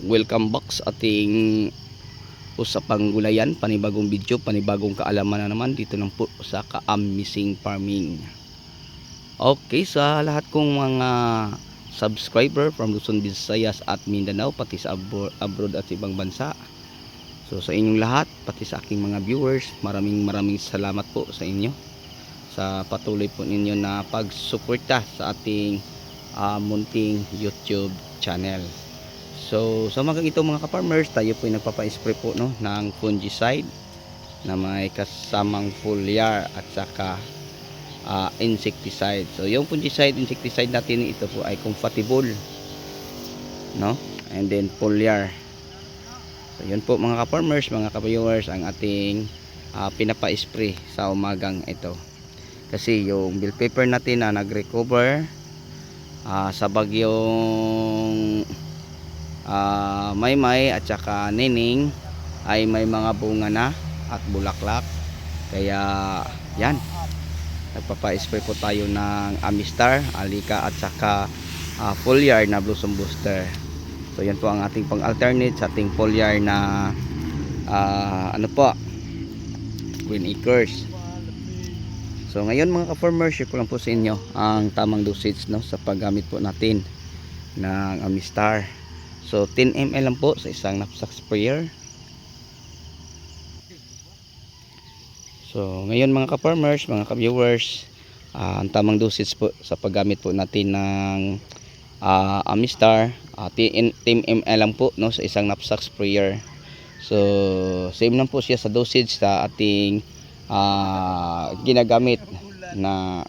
Welcome back sa ating usapang gulayan, panibagong video, panibagong kaalaman na naman dito lang po sa Ka-Amazing Farming. Okay, sa lahat kong mga subscriber from Luzon, Visayas at Mindanao, pati sa abroad at ibang bansa. So sa inyong lahat, pati sa aking mga viewers, maraming salamat po sa inyo sa patuloy po ninyo na pagsuporta sa ating munting YouTube channel. So sa mga ito mga ka-farmers, tayo po ay nagpapa-spray po ng fungicide na may kasamang foliar at saka insecticide. So yung fungicide, insecticide natin ito po ay compatible, and then foliar. So yun po mga ka-farmers, mga ka-viewers, ang ating pinapa-spray sa umagang ito. Kasi yung bell pepper natin na nag-recover sa bagyong Maymay at saka Nining ay may mga bunga na at bulaklak. Kaya yan, nagpapa-spray po tayo ng Amistar, Alika at saka foliar na blossom booster. So yan po ang ating pang-alternate sa ating foliar na Queen Acres. So ngayon mga ka-farmers, share ko lang po sa inyo ang tamang dosage sa paggamit po natin ng Amistar. So 10 ml lang po sa isang knapsack sprayer. So ngayon mga ka-farmers, mga ka-viewers, ang tamang dosage po sa paggamit po natin ng Amistar, 10 ml lang po sa isang knapsack sprayer. So same lang po siya sa dosage sa ating ginagamit na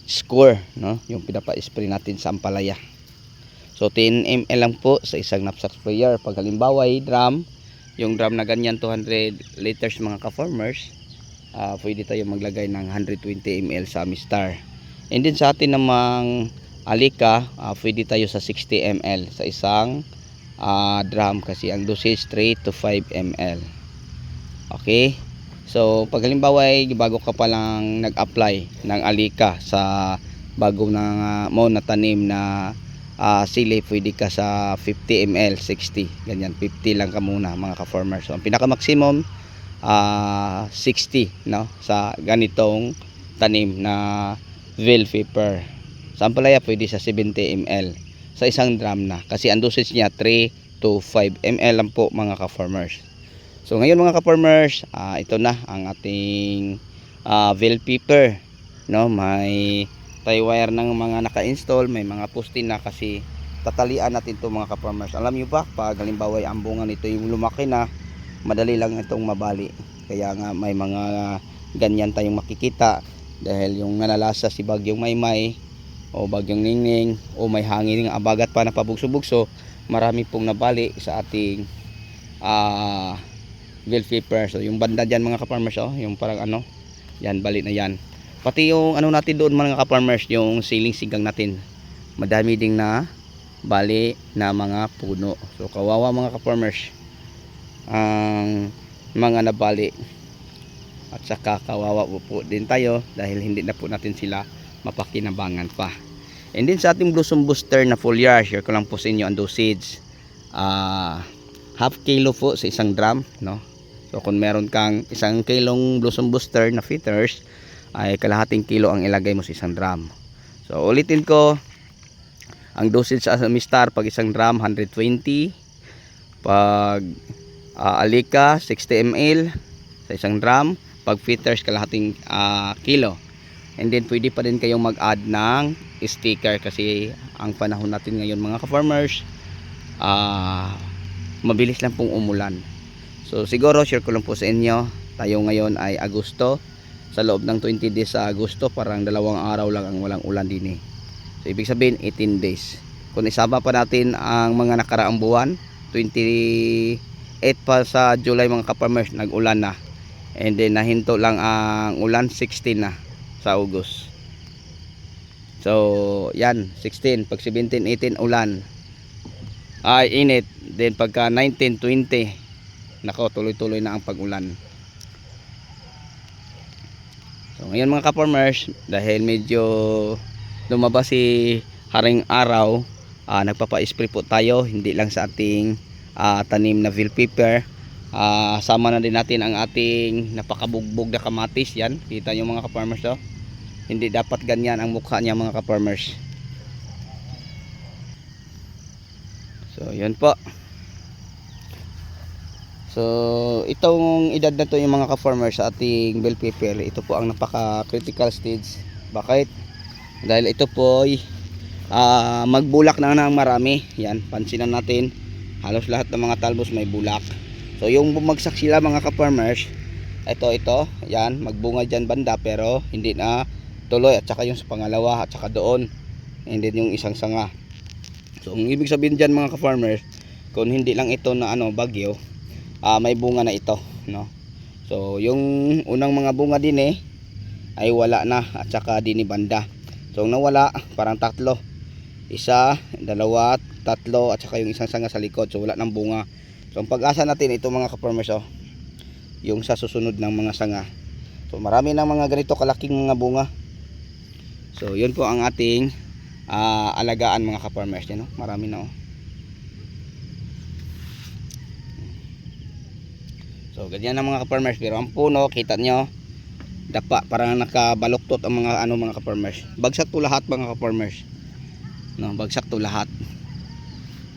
score, yung pinapa-spray natin sa ampalaya. So 10 ml lang po sa isang knapsack sprayer. Pag halimbawa ay drum, yung drum na ganyan 200 liters mga ka-farmers, pwede tayo maglagay ng 120 ml sa Amistar. And then sa atin namang Alika, pwede tayo sa 60 ml sa isang drum kasi ang dosage 3 to 5 ml. Okay? So pag halimbawa ay bago ka pa lang nag-apply ng Alika sa bago na mo na tanim na sili, pwede ka sa 50 ml, 60, ganyan, 50 lang ka muna mga ka-farmers. So ang pinaka maximum 60 sa ganitong tanim na bell pepper. Sa ampalaya pwede sa 70 ml sa isang drum na, kasi ang dosage niya 3 to 5 ml lang po mga ka-farmers. So ngayon mga ka-farmers, ito na ang ating bell pepper, may tie wire ng mga naka-install, may mga poste na, kasi tatalian natin to mga ka-farmers. Alam nyo ba, pag halimbawa ang bunga nito yung lumaki na, madali lang itong mabali. Kaya nga may mga ganyan tayong makikita dahil yung nanalasa si bagyong Maymay o bagyong Ningning o may hangin ng abagat pa na pabugso-bugso, marami pong nabali sa ating bell pepper. So yung banda dyan mga ka-farmers, yung parang yan, bali na yan. Pati yung natin doon mga ka-farmers, yung siling sigang natin, madami ding na bali na mga puno. So kawawa mga ka-farmers ang mga nabali, at saka kawawa po din tayo dahil hindi na po natin sila mapakinabangan pa. And then sa ating blossom booster na foliar, share ko lang po sa inyo ang dosage, half kilo po sa isang drum, So kung meron kang 1 kilong blossom booster na feeders, ay kalahating kilo ang ilagay mo sa isang drum. So ulitin ko, ang dosage sa Amistar pag isang drum 120, pag Alika 60 ml sa isang drum, pag feeders kalahating kilo. And then pwede pa din kayong mag-add ng sticker, kasi ang panahon natin ngayon mga ka-farmers, mabilis lang pong umulan. So siguro share ko lang po sa inyo, tayo ngayon ay Agosto. Sa loob ng 20 days sa Agosto, parang 2 araw lang ang walang ulan din. So ibig sabihin 18 days. Kung isama pa natin ang mga nakaraang buwan, 28 pa sa July mga ka-farmers, nag-ulan na. And then nahinto lang ang ulan 16 na sa August. So yan, 16, pag 17, 18 ulan, ay init. Then pagka 19, 20, nako, tuloy-tuloy na ang pag-ulan. So ngayon mga ka-farmers, dahil medyo lumabas si haring araw, nagpapa-spray po tayo, hindi lang sa ating tanim na bell pepper. Sama na din natin ang ating napakabugbog na kamatis. Yan, kita nyo mga ka-farmers, oh. Hindi dapat ganyan ang mukha niya mga ka-farmers. So yun po. So itong edad na to yung mga ka-farmers sa ating bell pepper, ito po ang napaka critical stage. Bakit? Dahil ito po ay magbulak na ng marami. Yan, pansinan natin, halos lahat ng mga talbos may bulak. So yung bumagsak sila mga ka-farmers, ito, yan, magbunga dyan banda pero hindi na tuloy, at saka yung sa pangalawa, at saka doon, and then yung isang sanga. So ang ibig sabihin dyan mga ka-farmers, kung hindi lang ito na bagyo, may bunga na ito, no? So yung unang mga bunga din ay wala na, at saka din ni banda. So nawala, parang tatlo, isa, dalawa, tatlo, at saka yung isang sanga sa likod. So wala nang bunga. So ang pag-asa natin ito mga ka-farmers, yung sa susunod ng mga sanga. So marami ng mga ganito kalaking mga bunga. So yun po ang ating alagaan mga ka-farmers, no? Marami na, oh. So ganyan ang mga ka-farmers, pero ang puno, kita nyo, dapa, parang nakabaluktot ang mga mga ka-farmers. Bagsak to lahat mga ka-farmers, no? Bagsak to lahat.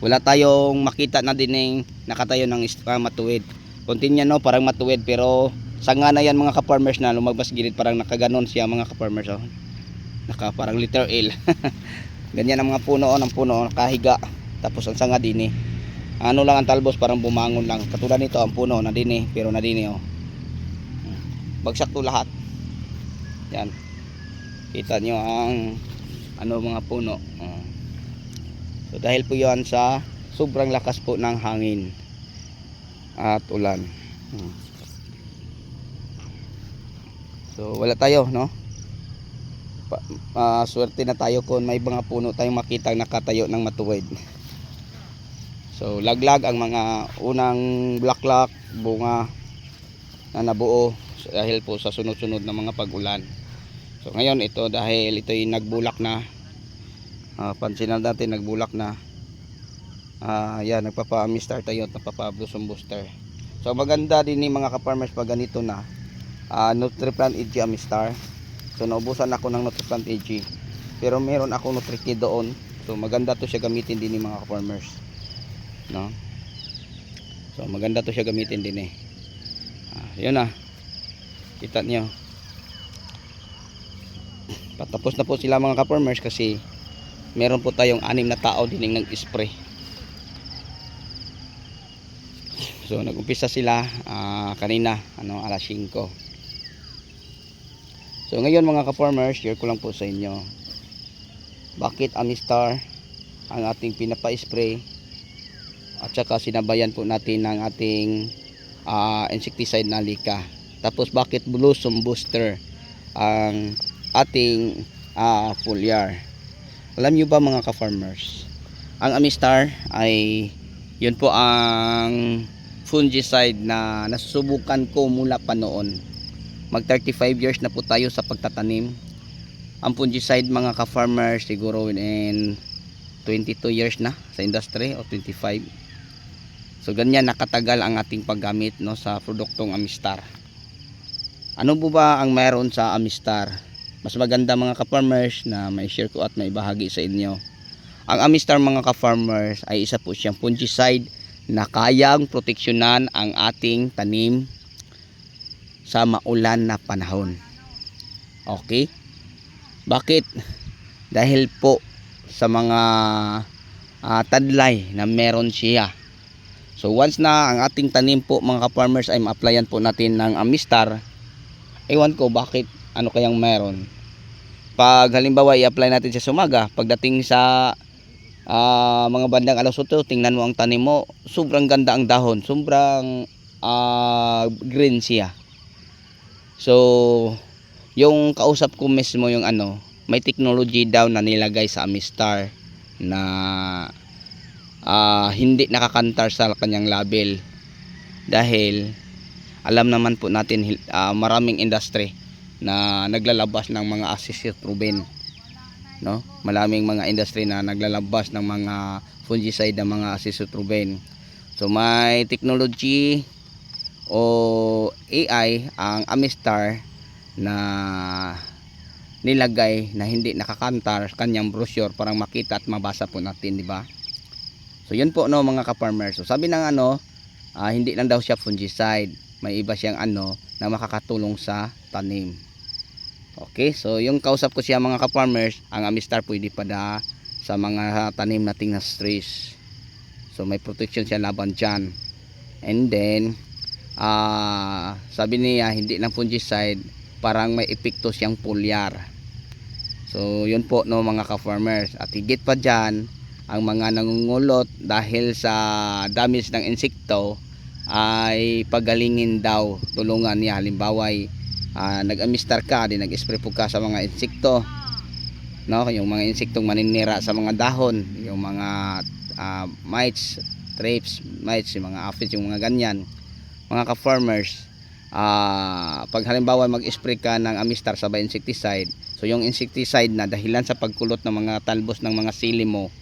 Wala tayong makita na dining nakatayo ng matuwid. Kontinya, no, parang matuwid, pero sanga na yan mga ka-farmers na lumabas gilid, parang nakaganon siya mga ka-farmers, oh. Naka parang letter L. Ganyan ang mga puno, ng puno nakahiga, tapos ang sanga din ano lang ang talbos, parang bumangon lang. Katulad nito, ang puno na din pero na din, oh. Bagsak to lahat. Yan, kita nyo ang mga puno, oh. So dahil po yan sa sobrang lakas po ng hangin at ulan. So wala tayo, no? Swerte na tayo kung may mga puno tayong makita nakatayo ng matuwid. So laglag ang mga unang bulaklak, bunga na nabuo dahil po sa sunod-sunod na mga pag-ulan. So ngayon ito, dahil ito'y nagbulak na, pansinan natin nagbulak na, yan, nagpapa-amistar tayo at nagpapa-blossom booster. So maganda din ni mga ka-farmers pag ganito na, Nutriplant EG Amistar. So naubusan ako ng Nutriplant EG, pero meron ako Nutrikid doon. So maganda to siya gamitin din ni mga ka-farmers, no? So maganda to siya gamitin din yun na, kita nyo, patapos na po sila mga ka-farmers, kasi meron po tayong 6 na tao din nag-spray. So nag-umpisa sila kanina, alas 5. So ngayon mga ka-farmers, share ko lang po sa inyo bakit Amistar ang ating pinapa-spray, at saka sinabayan po natin ng ating insecticide na Lika. Tapos bakit Blossom Booster ang ating foliar. Alam nyo ba mga ka-farmers, ang Amistar ay yun po ang fungicide na nasusubukan ko mula pa noon. Mag 35 years na po tayo sa pagtatanim. Ang fungicide mga ka-farmers, siguro in 22 years na sa industry, o 25. So ganyan nakatagal ang ating paggamit, no, sa produktong Amistar. Ano po ba ang mayroon sa Amistar? Mas maganda mga ka-farmers na may share ko at may bahagi sa inyo. Ang Amistar mga ka-farmers ay isa po siyang fungicide na kayang proteksyonan ang ating tanim sa maulan na panahon. Okay? Bakit? Dahil po sa mga tadlay na meron siya. So once na ang ating tanim po mga ka-farmers ay ma-applyan po natin ng Amistar, ewan ko bakit, ano kayang meron. Pag halimbawa i-apply natin sa umaga, pagdating sa mga bandang alas 8, tingnan mo ang tanim mo, sobrang ganda ang dahon, sobrang green siya. So yung kausap ko mismo yung may technology daw na nilagay sa Amistar na hindi nakakantar sa kanyang label, dahil alam naman po natin maraming industry na naglalabas ng mga acesulfame. no? Maraming mga industry na naglalabas ng mga fungicide ng mga azathioprine. So may technology o AI ang Amistar na nilagay na hindi nakakantar kanyang brochure para makita at mabasa po natin, di ba? So yun po, no, mga ka-farmers. So sabi ng hindi lang daw siya fungicide, may iba siyang na makakatulong sa tanim. Okay, so yung kausap ko siya, mga ka-farmers, ang Amistar pwede pa sa mga tanim nating na stress. So may protection siya laban dyan. And then sabi niya hindi lang fungicide, parang may epekto siyang foliar. So yun po, no, mga ka-farmers. At higit pa dyan, ang mga nangungulot dahil sa damage ng insekto ay pagalingin daw, tulungan niya. Halimbawa nag-Amistar ka, di nag-spray po ka sa mga insekto, no, yung mga insektong maninira sa mga dahon, yung mga mites, thrips, mites, yung mga aphids, yung mga ganyan, mga ka-farmers. Pag halimbawa mag-spray ka ng Amistar sa insecticide, so yung insecticide na dahilan sa pagkulot ng mga talbos ng mga sili mo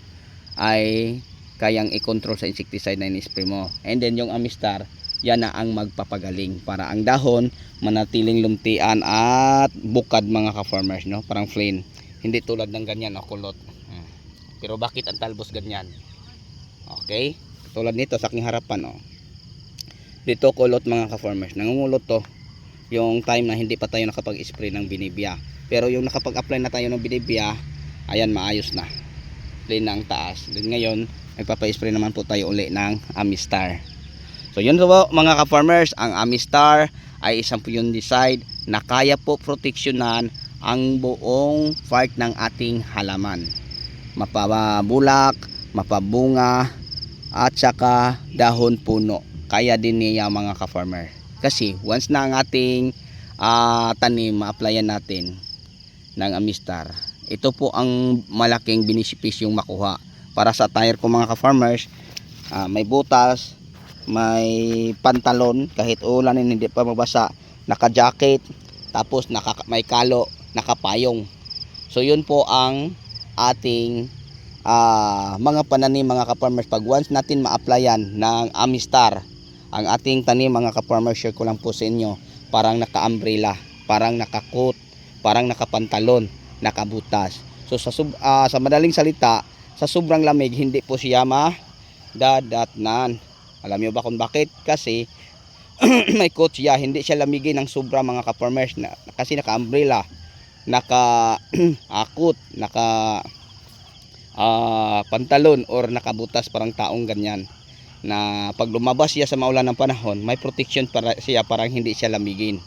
ay kayang i-control sa insecticide na in-spray mo. And then yung Amistar, yan na ang magpapagaling para ang dahon manatiling lumtian at bukad, mga ka-farmers, no? Parang plain, hindi tulad ng ganyan o kulot. Pero bakit ang talbos ganyan? Okay, tulad nito sa aking harapan, dito kulot, mga ka-farmers, nangungulot to yung time na hindi pa tayo nakapag-spray ng binibia. Pero yung nakapag-apply na tayo ng binibia, ayan, maayos na, plain na ang taas. Then ngayon nagpapa-spray naman po tayo uli ng Amistar. So yun po, mga ka-farmers, ang Amistar ay isang fungicide na kaya po proteksyonan ang buong part ng ating halaman, mapabulak, mapabunga, at saka dahon, puno. Kaya din niya, mga ka-farmer, kasi once na ang ating tanim ma-applyan natin ng Amistar, ito po ang malaking benepisyo yung makuha. Para sa tire ko, mga ka-farmers, may butas, may pantalon, kahit ulanin hindi pa mabasa, naka-jacket, tapos may kalo, nakapayong. So yun po ang ating mga pananim, mga ka-farmers. Pag once natin ma-applyan ng Amistar ang ating tanim, mga ka-farmers, share ko lang po sa inyo, parang naka-umbrella, parang naka-coat, parang nakapantalon, nakabutas. So sa madaling salita, sa sobrang lamig hindi po siya madadatnan. Alam niyo ba kung bakit? Kasi may coat siya, hindi siya lamigin ng sobra, mga ka-farmers, kasi naka-umbrella, naka-coat, naka pantalon or nakabutas, parang taong ganyan, na pag lumabas siya sa maulan ng panahon, may protection para siya, parang hindi siya lamigin.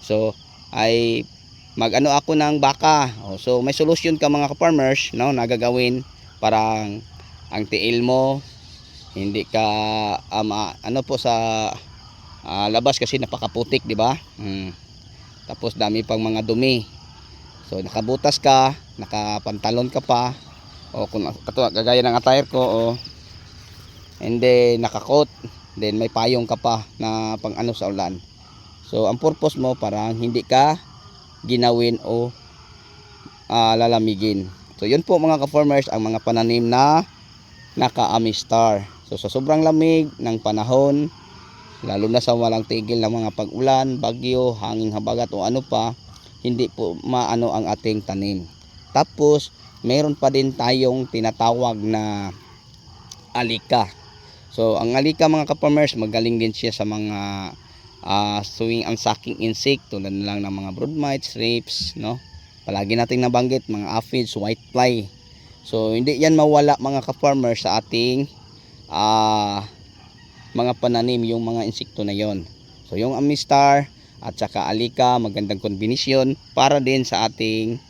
So ay mag-ano ako ng baka. So may solution ka, mga ka-farmers, no, nagagawin parang ang tiil mo hindi ka ano po sa labas kasi napakaputik, di ba? Tapos dami pang mga dumi. So nakabutas ka, nakapantalon ka pa, o kung kagaya ng attire ko, and then nakakot, then may payong ka pa na pang ano sa ulan. So ang purpose mo parang hindi ka ginawin o lalamigin. So yun po, mga ka-farmers, ang mga pananim na naka-Amistar. So sa sobrang lamig ng panahon, lalo na sa walang tigil ng mga pag-ulan, bagyo, hanging habagat o ano pa, hindi po maano ang ating tanim. Tapos meron pa din tayong tinatawag na alika. So ang alika, mga ka-farmers, magaling din siya sa mga suing ang sucking insect, tulad na lang ng mga brood mites, thrips, no? Palagi nating nabanggit, mga aphids, whitefly. So hindi yan mawala, mga ka-farmers, sa ating mga pananim, yung mga insekto na yon. So yung Amistar at saka alika, magandang kombinasyon para din sa ating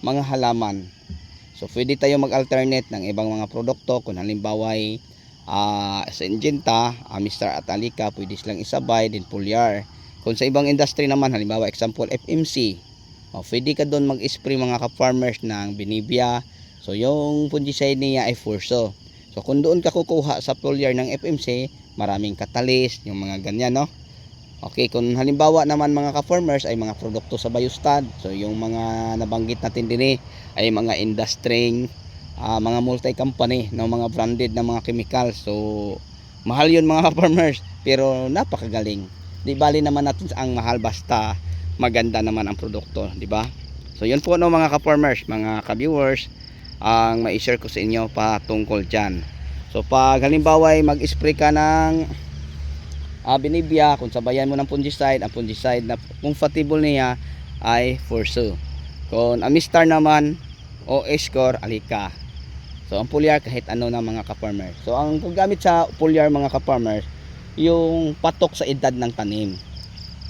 mga halaman. So pwede tayo mag-alternate ng ibang mga produkto. Kung halimbawa sa Syngenta, Amistar at alika, pwede silang isabay din foliar. Kung sa ibang industry naman, halimbawa example FMC, pwede ka doon mag-spray, mga ka-farmers, ng binibia. So yung fungicide niya ay Furso. So kung doon ka kukuha sa foliar ng FMC, maraming catalyst, yung mga ganyan, no? Okay, kung halimbawa naman mga ka-farmers ay mga produkto sa Biostad, so yung mga nabanggit natin din ay mga industry, mga multi-company, no, mga branded na mga chemicals. So mahal yun mga ka-farmers, pero napakagaling. Di bali naman natin ang mahal basta maganda naman ang produkto, di ba? So yun po no mga ka-farmers, mga ka-viewers, ang mai-share ko sa inyo patungkol dyan. So pag halimbawa ay mag-spray ka ng Benevia, kung sabayan mo ng fungicide, ang fungicide na compatible niya ay Furso. Kung Amistar naman o Escor, Alika. So ang foliar kahit ano na mga ka-farmers. So ang paggamit sa foliar mga ka-farmers, yung patok sa edad ng tanim,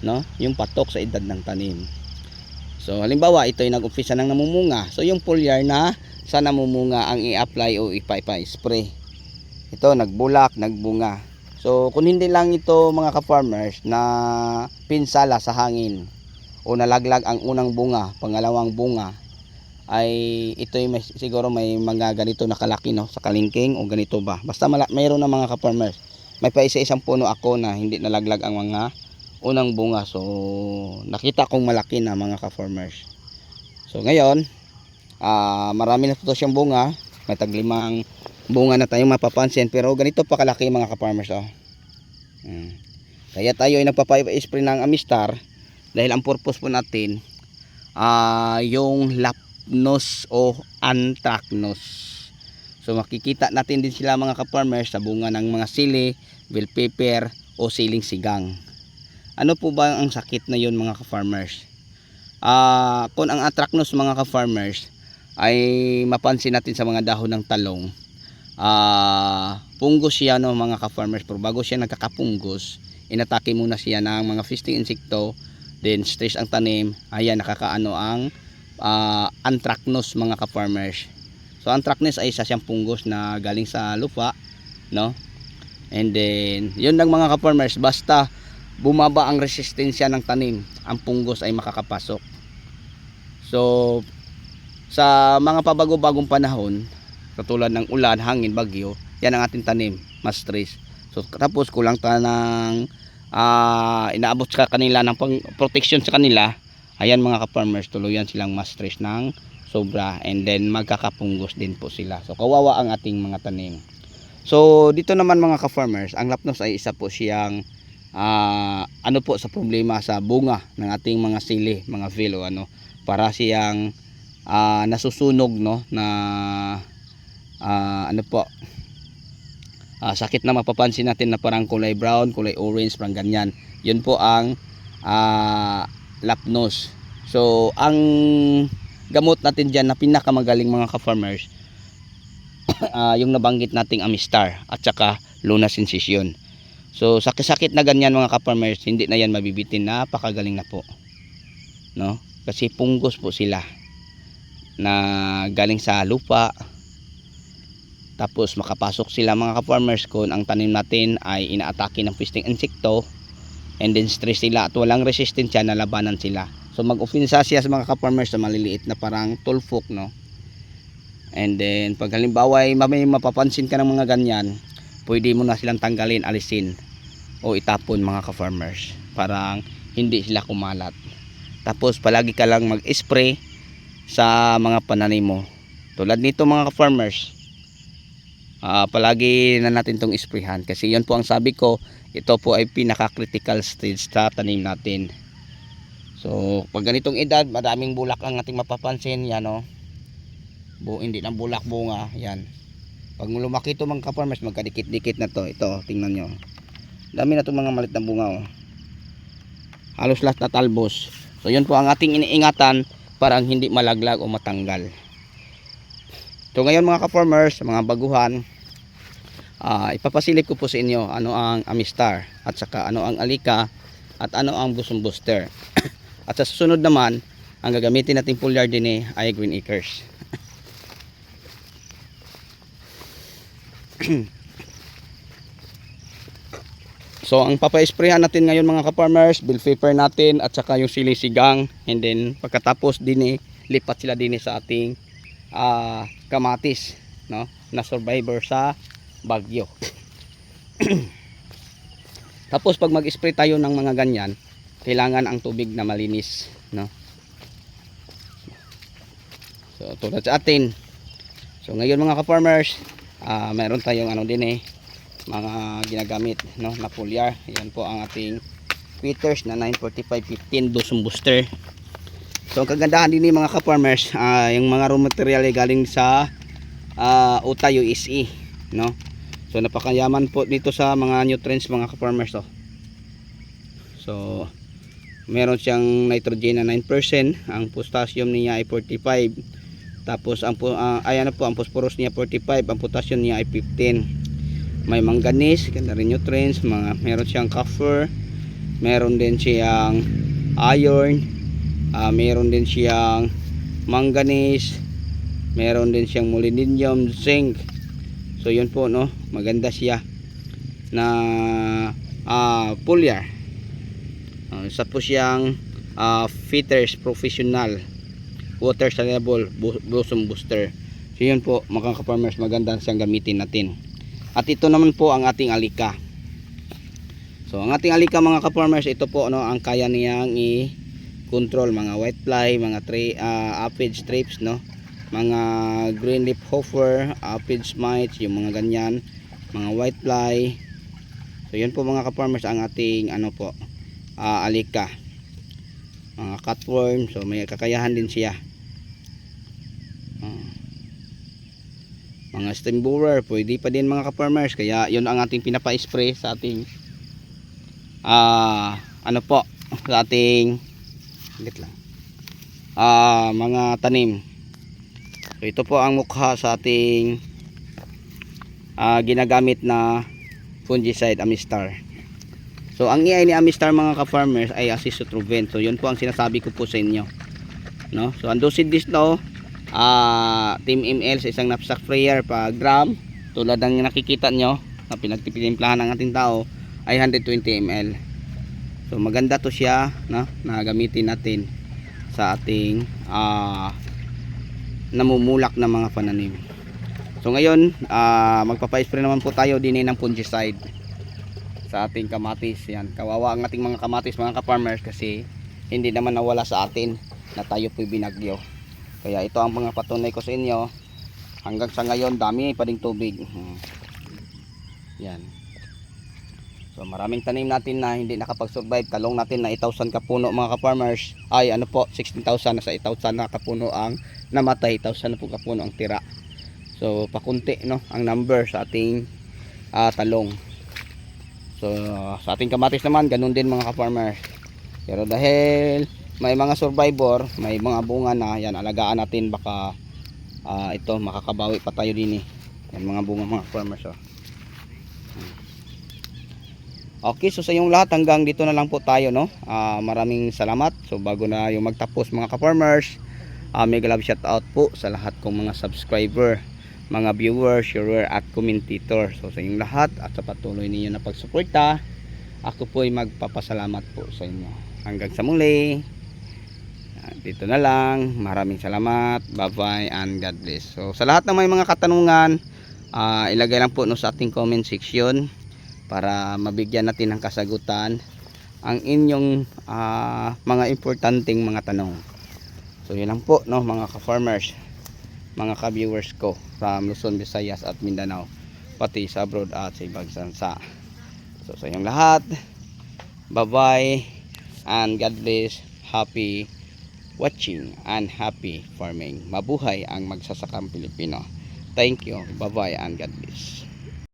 no? Yung patok sa edad ng tanim. So halimbawa ito ay nag-umpisa ng namumunga. So yung foliar na sa namumunga ang i-apply o ipa-spray. Ito nagbulak, nagbunga. So kung hindi lang ito mga ka-farmers na pinsala sa hangin o nalaglag ang unang bunga, pangalawang bunga, ay ito ay siguro may mga ganito na kalaki, no, sa kalingking o ganito ba. Basta mayroon na mga ka-farmers. May pa isa-isang puno ako na hindi nalaglag ang mga unang bunga. So nakita kong malaki na mga ka-farmers. So ngayon, marami na ito siyang bunga. May taglimang bunga na tayong mapapansin, pero ganito pa kalaki mga ka-farmers, oh. Kaya tayo ay nagpapa-spray ng Amistar dahil ang purpose po natin yung Lapnos o Anthracnose. So makikita natin din sila mga ka-farmers sa bunga ng mga sili, bell pepper o siling sigang. Ano po ba ang sakit na yun mga ka-farmers? Kung ang Anthracnose mga ka-farmers ay mapansin natin sa mga dahon ng talong, punggos siya, no mga ka-farmers. Pero bago siya nagkakapunggos, inatake muna siya ng mga feasting insekto, then stress ang tanim. Ayan, nakakaano ang Anthracnose mga ka-farmers. So Anthracnose ay isa siyang punggos na galing sa lupa, no? And then yun lang mga ka-farmers, basta bumaba ang resistensya ng tanim, ang punggos ay makakapasok. So sa mga pabago-bagong panahon, katulad ng ulan, hangin, bagyo, yan ang ating tanim, mas stress. So tapos kulang tayo ng inaabot sa kanila ng protection sa kanila, ayan mga ka-farmers, tuluyan silang mas stress ng sobra, and then magkakapunggos din po sila. So kawawa ang ating mga tanim. So dito naman mga ka-farmers, ang Lapnos ay isa po siyang ano po sa problema sa bunga ng ating mga sili, mga velo, ano, para siyang nasusunog, no, na ano po, sakit na mapapansin natin na parang kulay brown, kulay orange, parang ganyan. Yun po ang Lapnos. So ang gamot natin dyan na pinakamagaling mga ka-farmers, yung nabanggit nating Amistar at saka Luna Sensation. So sakit-sakit na ganyan mga ka-farmers, hindi na yan mabibitin, napakagaling na po, no? Kasi punggos po sila na galing sa lupa. Tapos makapasok sila mga ka-farmers kung ang tanim natin ay inaatake ng feasting insekto, and then stress sila at walang resistensya na labanan sila. So mag-ofinsa siya sa mga ka-farmers sa maliliit na parang tulfok, no? And then pag halimbawa ay may mapapansin ka ng mga ganyan, pwede mo na silang tanggalin, alisin o itapon mga ka-farmers, parang hindi sila kumalat. Tapos palagi ka lang mag-spray sa mga pananim mo. Tulad nito mga ka-farmers, palagi na natin itong isprayhan kasi yun po ang sabi ko, ito po ay pinaka critical stage sa tanim natin. So pag ganitong edad, madaming bulak ang ating mapapansin, yan, no? Hindi na bulak, bunga, yan. Pag lumaki ito mga ka-farmers, magkadikit-dikit na to. Ito, tingnan nyo, dami na itong mga malit na bunga, oh. Halos lahat na talbos. So yun po ang ating iniingatan para hindi malaglag o matanggal. So ngayon mga ka-farmers, mga baguhan, ipapasilip ko po sa inyo ano ang Amistar at saka ano ang Alika at ano ang Bosom Booster. At sa susunod naman, ang gagamitin nating foliar din ay Green Acres. So ang papa-sprayhan natin ngayon mga ka-farmers, bell pepper natin at saka yung sili sigang, and then pagkatapos din lipat sila din sa ating kamatis, no, na survivor sa bagyo. Tapos pag mag-spray tayo ng mga ganyan, kailangan ang tubig na malinis, no? So tulad sa atin. So ngayon mga ka-farmers, mayroon tayong ano din mga ginagamit, no, na foliar. Yan po ang ating Peters na 945-15 dosum booster. So ang kagandahan din mga ka-farmers, yung mga raw material ay galing sa Uta USA, no? So napakayaman po dito sa mga nutrients mga ka-farmers, oh. So meron siyang nitrogen na 9%, ang potassium niya ay 45, tapos ang ang phosphorus niya 45, ang potassium niya ay 15. May manganese, ganda rin nutrients, meron siyang copper, meron din siyang iron, meron din siyang manganese, meron din siyang molybdenum, zinc. So yun po, no, maganda siya na foliar. Isa po siyang Peters Professional Water Soluble Blossom Booster. So yun po mga ka-farmers, maganda siyang gamitin natin. At ito naman po ang ating alika. So ang ating alika mga ka-farmers, ito po, no, ang kaya niyang i-control mga whitefly, mga aphids, thrips, no, mga green leaf hover, aphids mites, yung mga ganyan, mga whitefly. So yun po mga ka-farmers ang ating alika, mga cutworm. So may kakayahan din siya. Mga stem borer, pwede pa din mga ka-farmers. Kaya yun ang ating pinapa-spray sa ating sa ating mga tanim. So ito po ang mukha sa ating ginagamit na fungicide Amistar. So ang iay ni Amistar mga ka-farmers ay Azisotrovent. So yun po ang sinasabi ko po sa inyo, no? So ang dosage dito, Team ML sa isang knapsack sprayer per gram, tulad ng nakikita nyo na pinagtitimplahan ng ating tao, ay 120 ml. So maganda to siya, no, na gamitin natin sa ating namumulak na mga pananim. So ngayon magpapa-spray naman po tayo din ng fungicide sa ating kamatis. Yan, kawawa ang ating mga kamatis mga ka-farmers, kasi hindi naman nawala sa atin na tayo po'y binagyo. Kaya ito ang mga patunay ko sa inyo. Hanggang sa ngayon dami pa ding tubig. Yan. So maraming tanim natin na hindi nakapag-survive. Talong natin na 8,000 kapuno mga ka-farmers, ay 16,000 na sa 8,000 na kapuno ang namatay, 1,000 na po kapuno ang tira. So pakunti, no, ang number sa ating talong. So sa ating kamatis naman ganun din mga ka-farmers. Pero dahil may mga survivor, may mga bunga na, yan, alagaan natin, baka ito makakabawi pa tayo din yan mga bunga mga farmers, oh. Okay, so sa yung lahat hanggang dito na lang po tayo, no. Maraming salamat. So bago na yung magtapos mga ka-farmers, mega love shout out po sa lahat kong mga subscriber, mga viewers, sharer at commentator. So sa yung lahat at sa patuloy ninyo na pagsuporta, ako po ay magpapasalamat po sa inyo. Hanggang sa muli, dito na lang. Maraming salamat. Bye bye and God bless. So sa lahat ng may mga katanungan, ilagay lang po, no, sa ating comment section para mabigyan natin ng kasagutan ang inyong mga importanteng mga tanong. So yun lang po, no, mga ka-farmers, mga ka-viewers ko from Luzon, Visayas at Mindanao, pati sa abroad at sa ibang bansa. So sa inyong lahat, bye bye and God bless. Happy watching and happy farming. Mabuhay ang magsasakang Pilipino. Thank you. Bye bye and God bless.